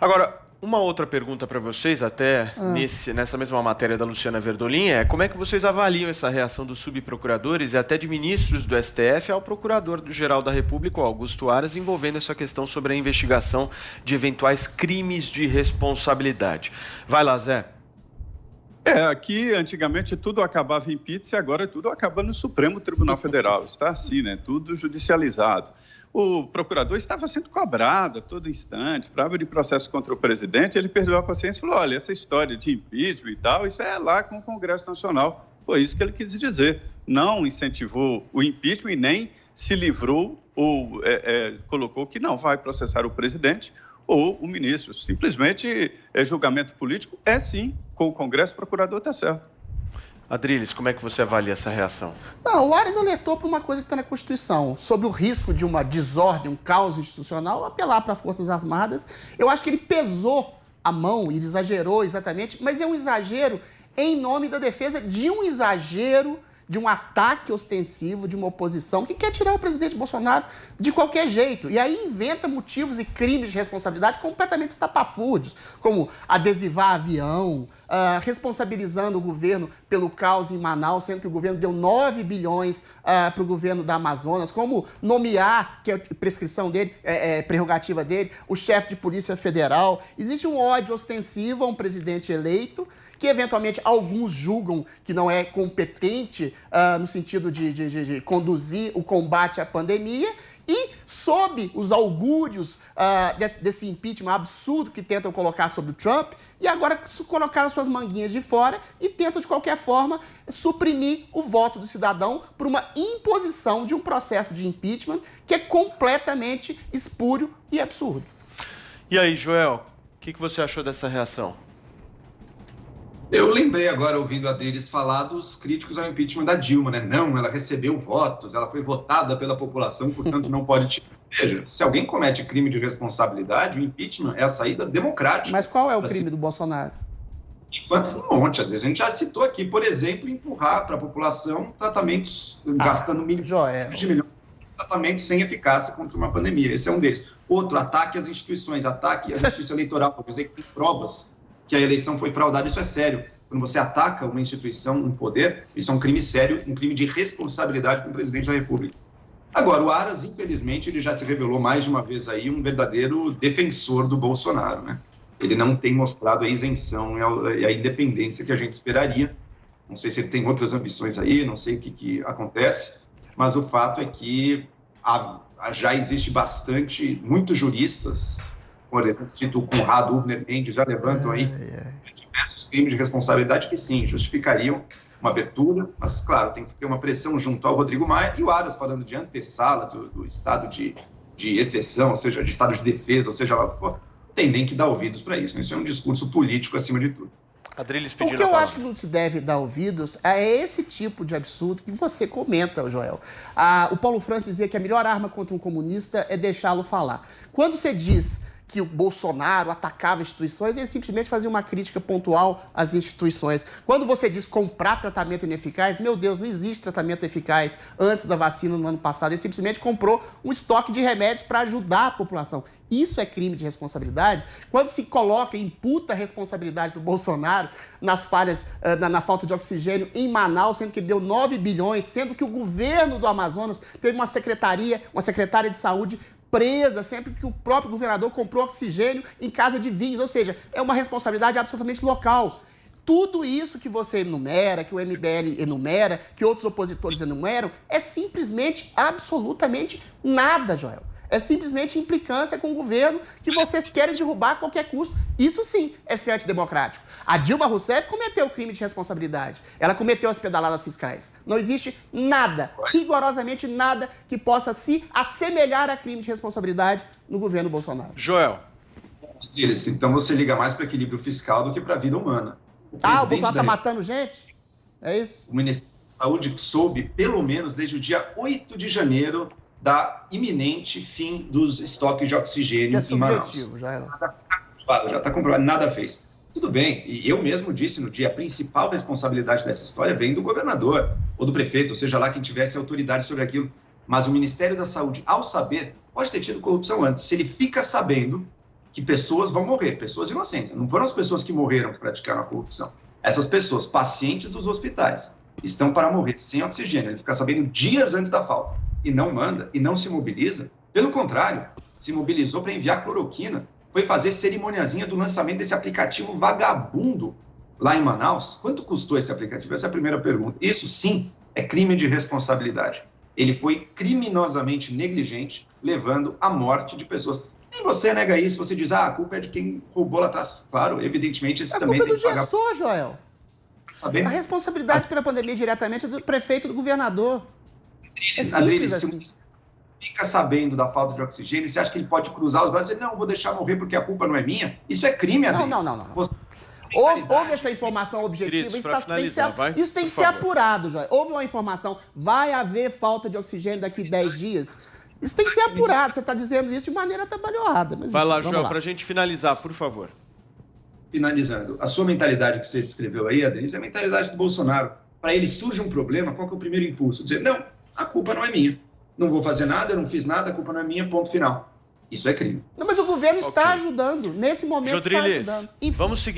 Agora, uma outra pergunta para vocês, até nessa mesma matéria da Luciana Verdolin, é como é que vocês avaliam essa reação dos subprocuradores e até de ministros do STF ao Procurador-Geral da República, o Augusto Aras, envolvendo essa questão sobre a investigação de eventuais crimes de responsabilidade. Vai lá, Zé. Aqui antigamente tudo acabava em pizza e agora tudo acaba no Supremo Tribunal Federal. Está assim, né? Tudo judicializado. O procurador estava sendo cobrado a todo instante para abrir processo contra o presidente. Ele perdeu a paciência e falou: olha, essa história de impeachment e tal, isso é lá com o Congresso Nacional. Foi isso que ele quis dizer. Não incentivou o impeachment e nem se livrou ou colocou que não vai processar o presidente ou o ministro. Simplesmente julgamento político sim, com o Congresso, o procurador está certo. Adriles, como é que você avalia essa reação? Não, o Aras alertou para uma coisa que está na Constituição, sobre o risco de uma desordem, um caos institucional, apelar para Forças Armadas. Eu acho que ele pesou a mão, ele exagerou exatamente, mas é um exagero em nome da defesa de um exagero, de um ataque ostensivo, de uma oposição que quer tirar o presidente Bolsonaro de qualquer jeito. E aí inventa motivos e crimes de responsabilidade completamente estapafúrdios, como adesivar avião, responsabilizando o governo pelo caos em Manaus, sendo que o governo deu 9 bilhões para o governo da Amazonas, como nomear, que é prescrição dele, prerrogativa dele, o chefe de Polícia Federal. Existe um ódio ostensivo a um presidente eleito, que eventualmente alguns julgam que não é competente no sentido de conduzir o combate à pandemia, e sob os augúrios desse impeachment absurdo que tentam colocar sobre o Trump, e agora colocaram suas manguinhas de fora e tentam, de qualquer forma, suprimir o voto do cidadão por uma imposição de um processo de impeachment que é completamente espúrio e absurdo. E aí, Joel, o que você achou dessa reação? Eu lembrei agora, ouvindo a Adriles falar dos críticos ao impeachment da Dilma, né? Não, ela recebeu votos, ela foi votada pela população, portanto não pode tirar. Veja, se alguém comete crime de responsabilidade, o impeachment é a saída democrática. Mas qual é o crime do Bolsonaro? Um monte, Adriles. A gente já citou aqui, por exemplo, empurrar para a população tratamentos gastando milhões de milhões de tratamentos sem eficácia contra uma pandemia. Esse é um deles. Outro, ataque às instituições, ataque à justiça eleitoral, por dizer que tem provas que a eleição foi fraudada. Isso é sério. Quando você ataca uma instituição, um poder, isso é um crime sério, um crime de responsabilidade com o presidente da República. Agora, o Aras, infelizmente, ele já se revelou mais de uma vez aí um verdadeiro defensor do Bolsonaro, né? Ele não tem mostrado a isenção e a independência que a gente esperaria. Não sei se ele tem outras ambições aí, não sei o que acontece, mas o fato é que já existe muitos juristas, por exemplo, cito o Conrado Ubner Mendes, já levantam aí diversos crimes de responsabilidade que sim, justificariam uma abertura, mas claro, tem que ter uma pressão junto ao Rodrigo Maia e o Aras falando de antessala do estado de exceção, ou seja, de estado de defesa, ou seja lá o que for, tem nem que dar ouvidos para isso. Isso é um discurso político acima de tudo. Adriles O pedindo que eu acho que não se deve dar ouvidos é esse tipo de absurdo que você comenta, Joel. O Paulo Francis dizia que a melhor arma contra um comunista é deixá-lo falar. Quando você diz que o Bolsonaro atacava instituições, ele simplesmente fazia uma crítica pontual às instituições. Quando você diz comprar tratamento ineficaz, meu Deus, não existe tratamento eficaz antes da vacina no ano passado. Ele simplesmente comprou um estoque de remédios para ajudar a população. Isso é crime de responsabilidade. Quando se coloca, imputa a responsabilidade do Bolsonaro nas falhas, na falta de oxigênio em Manaus, sendo que ele deu 9 bilhões, sendo que o governo do Amazonas teve uma secretária de saúde presa sempre que o próprio governador comprou oxigênio em casa de vinhos, ou seja, é uma responsabilidade absolutamente local. Tudo isso que você enumera, que o MBL enumera, que outros opositores enumeram, é simplesmente, absolutamente nada, Joel. É simplesmente implicância com o governo que vocês querem derrubar a qualquer custo. Isso sim é ser antidemocrático. A Dilma Rousseff cometeu crime de responsabilidade. Ela cometeu as pedaladas fiscais. Não existe nada, rigorosamente nada, que possa se assemelhar a crime de responsabilidade no governo Bolsonaro. Joel. Então você liga mais para o equilíbrio fiscal do que para a vida humana. O Bolsonaro está matando gente? É isso? O Ministério da Saúde soube, pelo menos desde o dia 8 de janeiro, da iminente fim dos estoques de oxigênio em Manaus. Já está comprovado, nada fez. Tudo bem, e eu mesmo disse no dia, a principal responsabilidade dessa história vem do governador ou do prefeito, ou seja lá quem tivesse autoridade sobre aquilo. Mas o Ministério da Saúde, ao saber, pode ter tido corrupção antes. Se ele fica sabendo, que pessoas vão morrer, pessoas inocentes. Não foram as pessoas que morreram que praticaram a corrupção. Essas pessoas, pacientes dos hospitais, estão para morrer sem oxigênio. Ele fica sabendo dias antes da falta e não manda, e não se mobiliza. Pelo contrário, se mobilizou para enviar cloroquina, foi fazer cerimoniazinha do lançamento desse aplicativo vagabundo lá em Manaus. Quanto custou esse aplicativo? Essa é a primeira pergunta. Isso, sim, é crime de responsabilidade. Ele foi criminosamente negligente, levando à morte de pessoas. Nem você nega isso, você diz, a culpa é de quem roubou lá atrás. Claro, evidentemente, esse também tem que pagar. A culpa é do gestor, Joel. Sabendo? A responsabilidade pela pandemia diretamente é do prefeito e do governador. Adriles, se você fica sabendo da falta de oxigênio, você acha que ele pode cruzar os braços e dizer, não, vou deixar morrer porque a culpa não é minha? Isso é crime, Adriles. Não. Houve essa informação objetiva, isso tem que ser apurado, Joel. Houve uma informação, vai haver falta de oxigênio daqui 10 dias. Isso tem que ser apurado, você está dizendo isso de maneira trabalhada. Vai lá, Joel, para a gente finalizar, por favor. Finalizando, a sua mentalidade que você descreveu aí, Adriles, é a mentalidade do Bolsonaro. Para ele surge um problema, qual que é o primeiro impulso? Dizer, não, a culpa não é minha. Não vou fazer nada, eu não fiz nada, a culpa não é minha, ponto final. Isso é crime. Não, mas o governo está ajudando. Nesse momento Jodriles, está ajudando. Enfim. Vamos seguir.